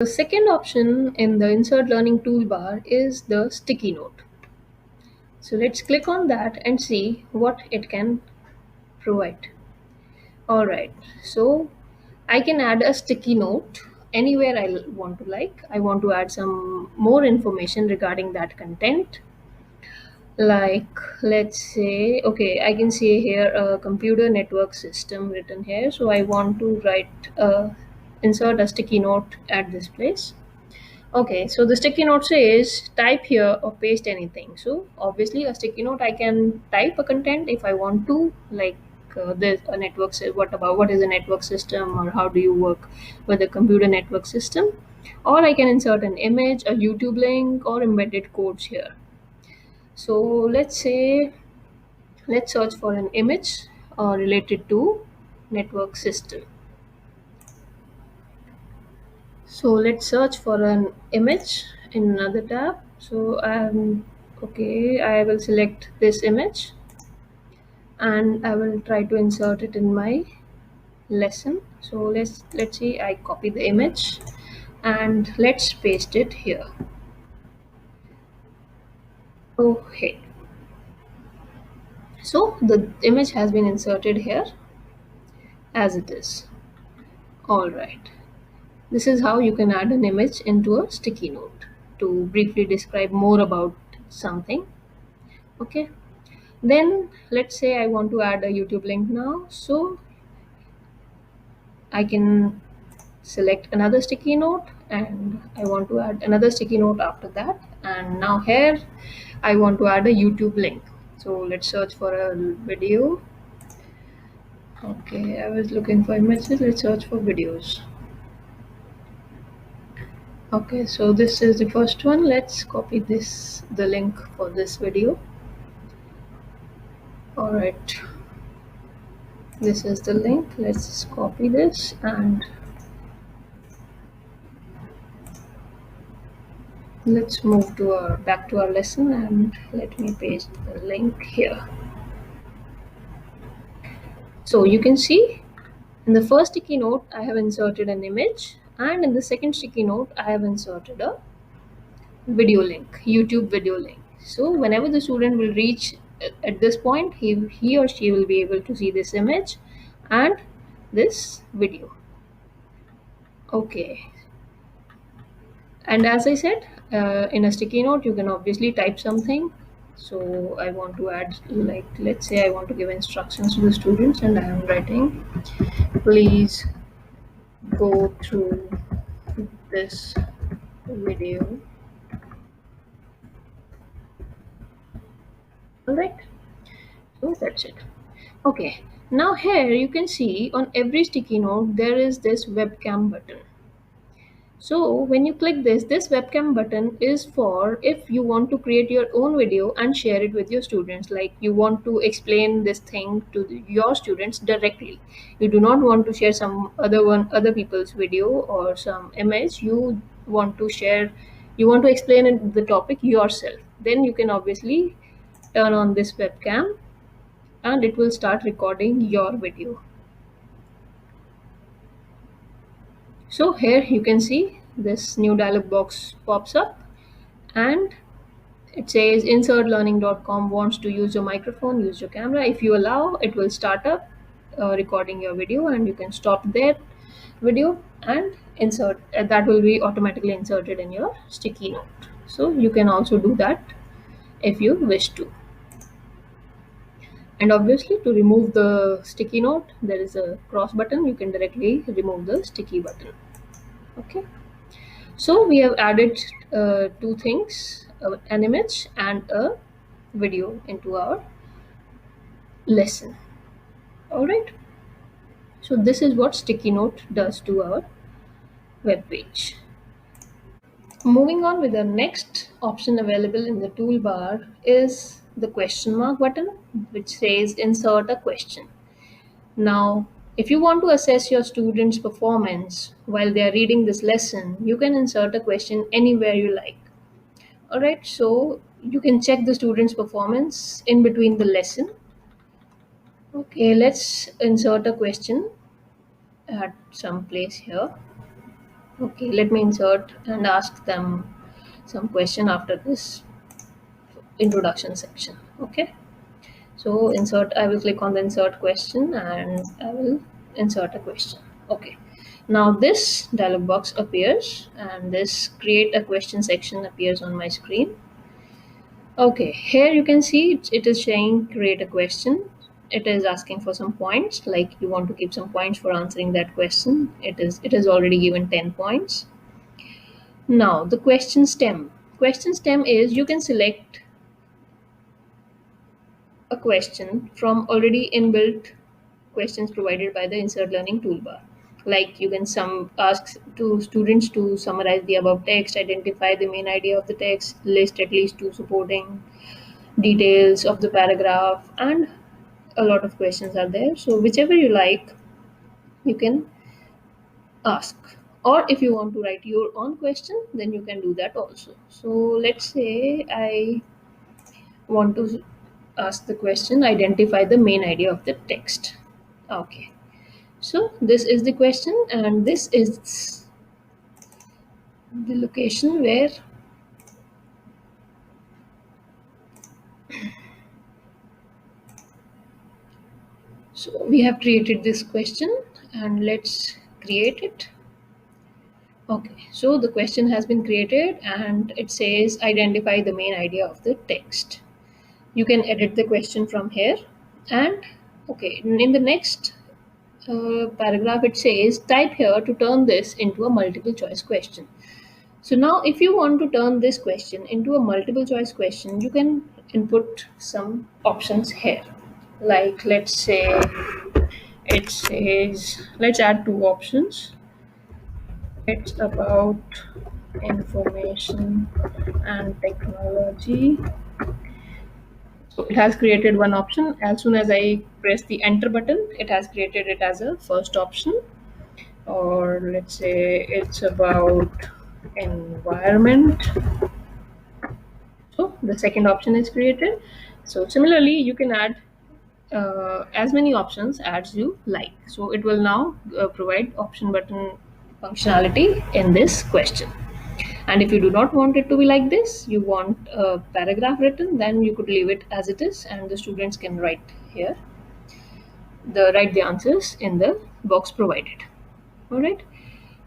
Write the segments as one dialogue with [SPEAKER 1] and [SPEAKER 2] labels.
[SPEAKER 1] The second option in the insert learning toolbar is the sticky note. So let's click on that and see what it can provide. Alright, so I can add a sticky note anywhere I want to like. I want to add some more information regarding that content. Like, let's say, okay, I can see here a computer network system written here. So I want to insert a sticky note at this place. Okay, so the sticky note says type here or paste anything. So obviously, a sticky note I can type a content if I want to, like this a network. What is a network system, or how do you work with a computer network system? Or I can insert an image, a YouTube link, or embedded codes here. So let's search for an image related to network system. So let's search for an image in another tab. So okay, I will select this image and I will try to insert it in my lesson. So let's see, I copy the image and let's paste it here. Okay, so the image has been inserted here as it is. All right. This is how you can add an image into a sticky note to briefly describe more about something. Okay. Then let's say I want to add a YouTube link now. So I can select another sticky note and I want to add another sticky note after that. And now here I want to add a YouTube link. So let's search for a video. Okay, I was looking for images. Let's search for videos. Okay, so this is the first one. Let's copy the link for this video. All right, this is the link. Let's copy this and let's move to our back to our lesson, and let me paste the link here. So you can see in the first sticky note I have inserted an image, and in the second sticky note I have inserted a video link, YouTube video link. So whenever the student will reach at this point, he or she will be able to see this image and this video. Okay, and as I said, in a sticky note you can obviously type something. So I want to add, like, let's say I want to give instructions to the students and I am writing, please go through this video. All right, so that's it. Okay, now here you can see on every sticky note there is this webcam button. So when you click this webcam button is for if you want to create your own video and share it with your students, like you want to explain this thing to your students directly. You do not want to share some other people's video or some image. You want to share, you want to explain the topic yourself. Then you can obviously turn on this webcam and it will start recording your video. So here you can see this new dialog box pops up and it says insertlearning.com wants to use your microphone, use your camera. If you allow, it will start up recording your video and you can stop that video and insert. That will be automatically inserted in your sticky note. So you can also do that if you wish to. And obviously to remove the sticky note, there is a cross button. You can directly remove the sticky button. Okay. So we have added two things, an image and a video into our lesson. All right. So this is what sticky note does to our web page. Moving on with the next option available in the toolbar is the question mark button, which says insert a question. Now, if you want to assess your students' performance while they are reading this lesson, you can insert a question anywhere you like. All right, so you can check the student's performance in between the lesson. Okay, let's insert a question at some place here. Okay, let me insert and ask them some question after this introduction section. Okay, so insert, I will click on the insert question and I will insert a question. Okay, now this dialog box appears and this create a question section appears on my screen. Okay, here you can see it is saying create a question. It is asking for some points, like you want to keep some points for answering that question. It is already given 10 points. Now the question stem. Question stem is you can select a question from already inbuilt questions provided by the insert learning toolbar. Like you can some ask to students to summarize the above text, identify the main idea of the text, list at least two supporting details of the paragraph, and a lot of questions are there. So whichever you like, you can ask. Or if you want to write your own question, then you can do that also. So let's say I want to ask the question, identify the main idea of the text. Okay. So this is the question, and this is the location where, so we have created this question and let's create it. Okay, so the question has been created and it says identify the main idea of the text. You can edit the question from here. And okay, in the next paragraph it says type here to turn this into a multiple choice question. So now if you want to turn this question into a multiple choice question, you can input some options here. Like let's say it says, let's add two options. It's about information and technology. So it has created one option. As soon as I press the enter button, it has created it as a first option. Or let's say it's about environment. So the second option is created. So similarly, you can add as many options as you like. So it will now provide option button functionality in this question. And if you do not want it to be like this, you want a paragraph written, then you could leave it as it is and the students can write the answers in the box provided. All right.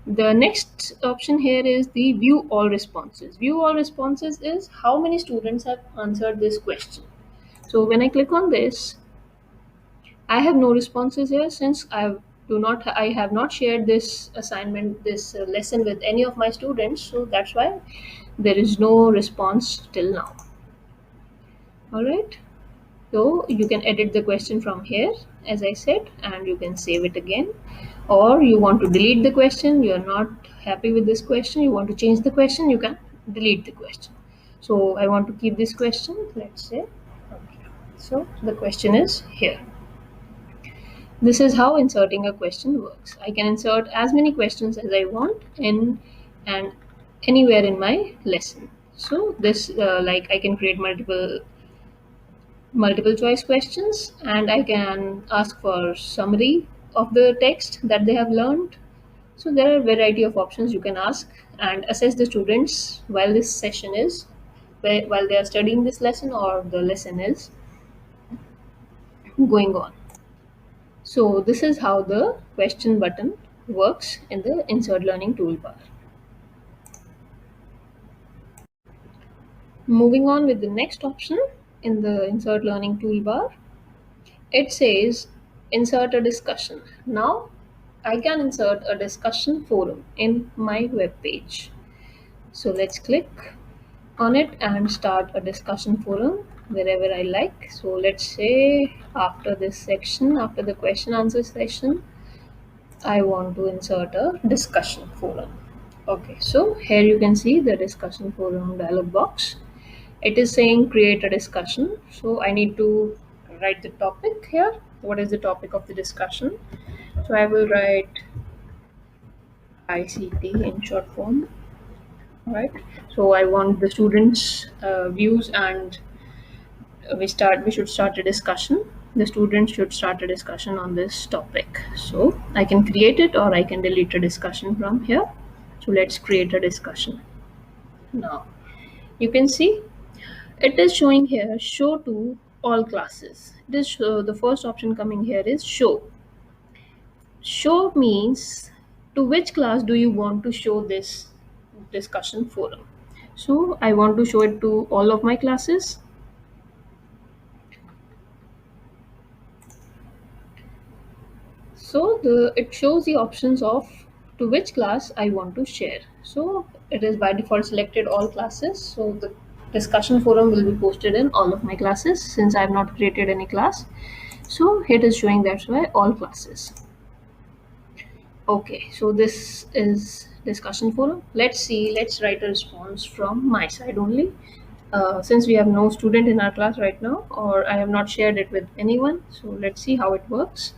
[SPEAKER 1] The next option here is the view all responses. View all responses is how many students have answered this question. So when I click on this, I have no responses here since I have not shared this assignment, this lesson with any of my students. So that's why there is no response till now. All right. So you can edit the question from here, as I said, and you can save it again. Or you want to delete the question, you're not happy with this question, you want to change the question, you can delete the question. So I want to keep this question, let's say. Okay. So the question is here. This is how inserting a question works. I can insert as many questions as I want in and anywhere in my lesson. So this like I can create multiple choice questions and I can ask for summary of the text that they have learned. So there are a variety of options you can ask and assess the students while this session is while they are studying this lesson or the lesson is going on. So this is how the question button works in the insert learning toolbar. Moving on with the next option in the insert learning toolbar, it says insert a discussion. Now I can insert a discussion forum in my web page. So let's click on it and start a discussion forum wherever I like. So let's say after this section, after the question answer session, I want to insert a discussion forum. Okay, so here you can see the discussion forum dialog box. It is saying create a discussion. So I need to write the topic here. What is the topic of the discussion? So I will write ICT in short form. Right. So I want the students' views and we should start a discussion. The students should start a discussion on this topic. So I can create it or I can delete a discussion from here. So let's create a discussion. Now you can see it is showing here show to all classes. The first option coming here is show. Show means to which class do you want to show this discussion forum. So I want to show it to all of my classes. So it shows the options of to which class I want to share. So it is by default selected all classes. So the discussion forum will be posted in all of my classes since I have not created any class. So it is showing that's why all classes. Okay, so this is discussion forum. Let's see, let's write a response from my side only. Since we have no student in our class right now, or I have not shared it with anyone, so let's see how it works.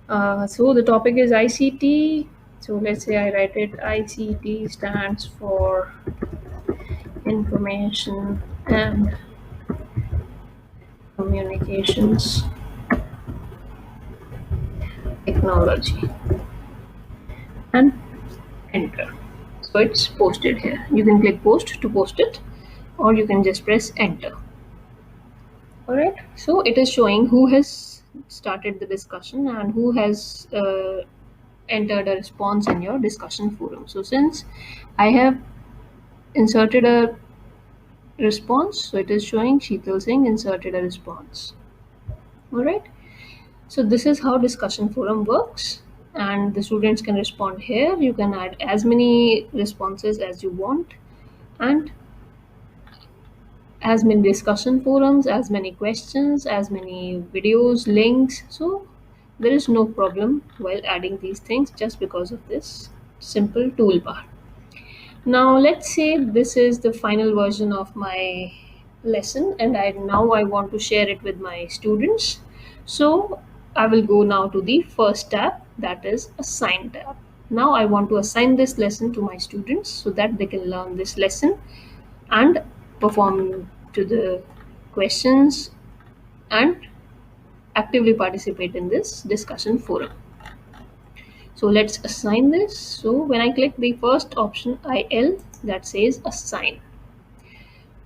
[SPEAKER 1] So the topic is ICT. So let's say I write it ICT stands for Information and Communications Technology and enter. So it's posted here. You can click post to post it, or you can just press enter. Alright, so it is showing who has started the discussion and who has entered a response in your discussion forum. So since I have inserted a response, so it is showing Sheetal Singh inserted a response. Alright, so this is how discussion forum works, and the students can respond here. You can add as many responses as you want, and as many discussion forums, as many questions, as many videos, links. So there is no problem while adding these things just because of this simple toolbar. Now let's say this is the final version of my lesson, and I want to share it with my students. So I will go now to the first tab, that is assign tab. Now I want to assign this lesson to my students so that they can learn this lesson and perform to the questions and actively participate in this discussion forum. So let's assign this. So when I click the first option IL, that says assign.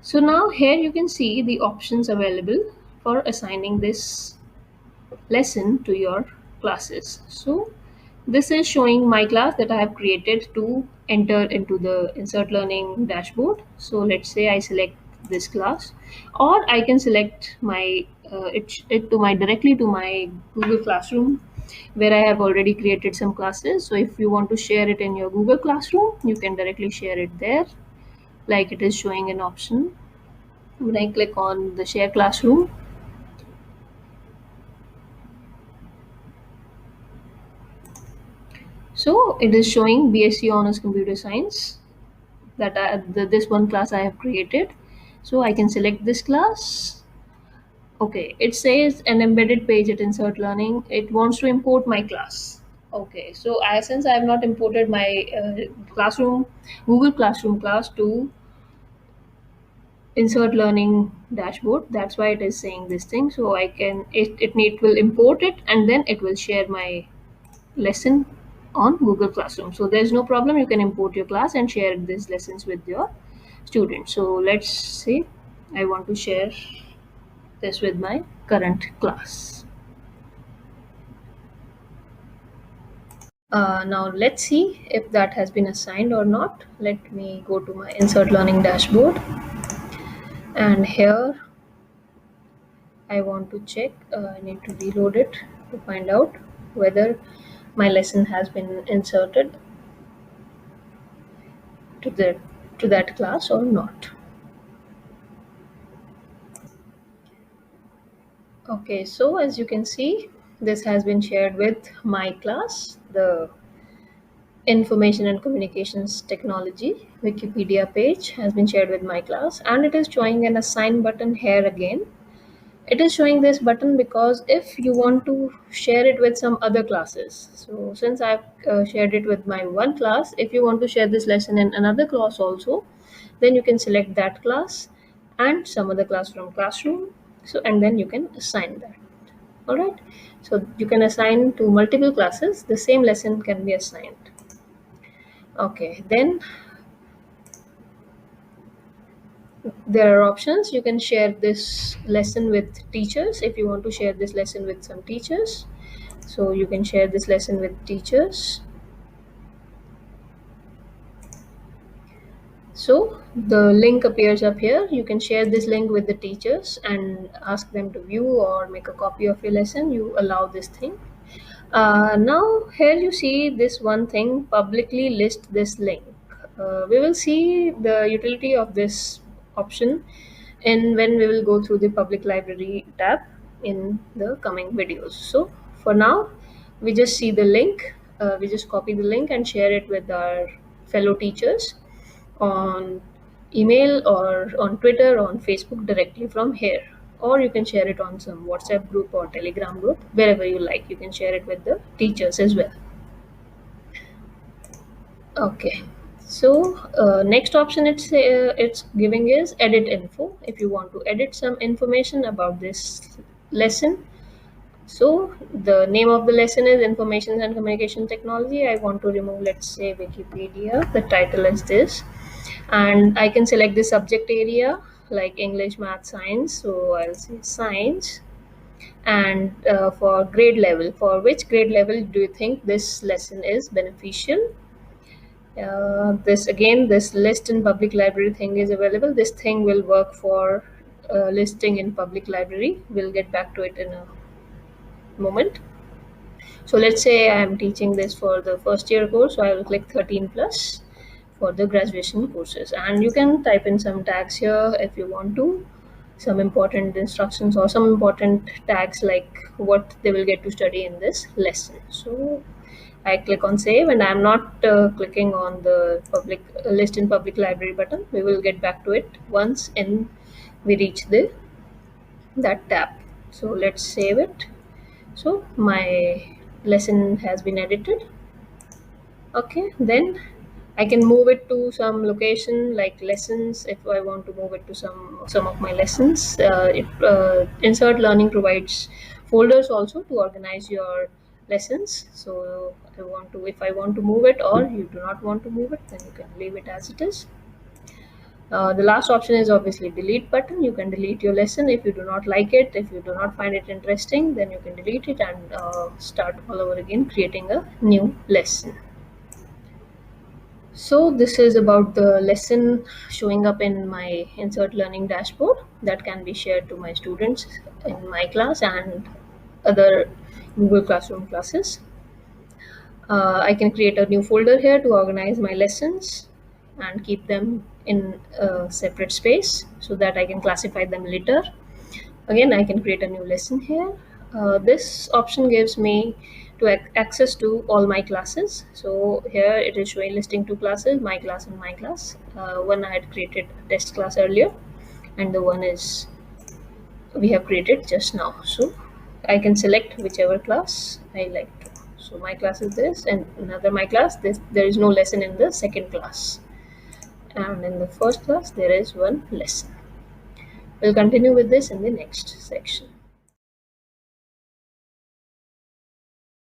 [SPEAKER 1] So now here you can see the options available for assigning this lesson to your classes. So this is showing my class that I have created to enter into the insert learning dashboard. So let's say I select this class, or I can select my it to my directly to my Google Classroom where I have already created some classes. So if you want to share it in your Google Classroom, you can directly share it there, like it is showing an option. When I click on the share classroom, so it is showing BSc Honors Computer Science, that this one class I have created. So I can select this class. Okay, it says an embedded page at insert learning. It wants to import my class. Okay, so since I have not imported my classroom Google Classroom class to insert learning dashboard, that's why it is saying this thing. So I can it will import it, and then it will share my lesson on Google Classroom. So there's no problem, you can import your class and share these lessons with your students. So let's say I want to share this with my current class. Now let's see if that has been assigned or not. Let me go to my insert learning dashboard, and here I want to check. I need to reload it to find out whether my lesson has been inserted to the to that class or not. Okay, so as you can see, this has been shared with my class, the Information and Communications Technology Wikipedia page has been shared with my class, and it is showing an assign button here again. It is showing this button because if you want to share it with some other classes, so since I've shared it with my one class, if you want to share this lesson in another class also, then you can select that class and some other class from classroom. So and then you can assign that. All right, so you can assign to multiple classes, the same lesson can be assigned. Okay, then there are options. You can share this lesson with teachers if you want to share this lesson with some teachers. So you can share this lesson with teachers. So the link appears up here. You can share this link with the teachers and ask them to view or make a copy of your lesson. You allow this thing. Now here you see this one thing, publicly list this link. We will see the utility of this option and when we will go through the public library tab in the coming videos. So for now, we just see the link. We just copy the link and share it with our fellow teachers on email or on Twitter or on Facebook directly from here. Or you can share it on some WhatsApp group or Telegram group, wherever you like. You can share it with the teachers as well. Okay. So next option it's giving is edit info. If you want to edit some information about this lesson, so the name of the lesson is Information and Communication Technology. I want to remove, let's say, Wikipedia. The title is this, and I can select the subject area like English, Math, Science. So I'll say Science, and for grade level, for which grade level do you think this lesson is beneficial? This again, this list in public library thing is available. This thing will work for listing in public library. We'll get back to it in a moment. So let's say I am teaching this for the first year course, so I will click 13 plus for the graduation courses, and you can type in some tags here if you want to, some important instructions or some important tags like what they will get to study in this lesson. So I click on save, and I'm not clicking on the public list in public library button. We will get back to it once in we reach the that tab. So let's save it. So my lesson has been edited. Okay, then I can move it to some location like lessons. If I want to move it to some of my lessons, Insert Learning provides folders also to organize your lessons. So if I want to move it, or you do not want to move it, then you can leave it as it is. The last option is obviously delete button. You can delete your lesson if you do not like it. If you do not find it interesting, then you can delete it and start all over again, creating a new lesson. So this is about the lesson showing up in my Insert Learning dashboard that can be shared to my students in my class and other Google Classroom classes. I can create a new folder here to organize my lessons and keep them in a separate space so that I can classify them later. Again, I can create a new lesson here. This option gives me to access to all my classes. So here it is showing listing two classes, my class and my class. One I had created a test class earlier, and the one is we have created just now. So I can select whichever class I like to. So my class is this, and another my class. There is no lesson in the second class, and in the first class there is one lesson. We'll continue with this in the next section.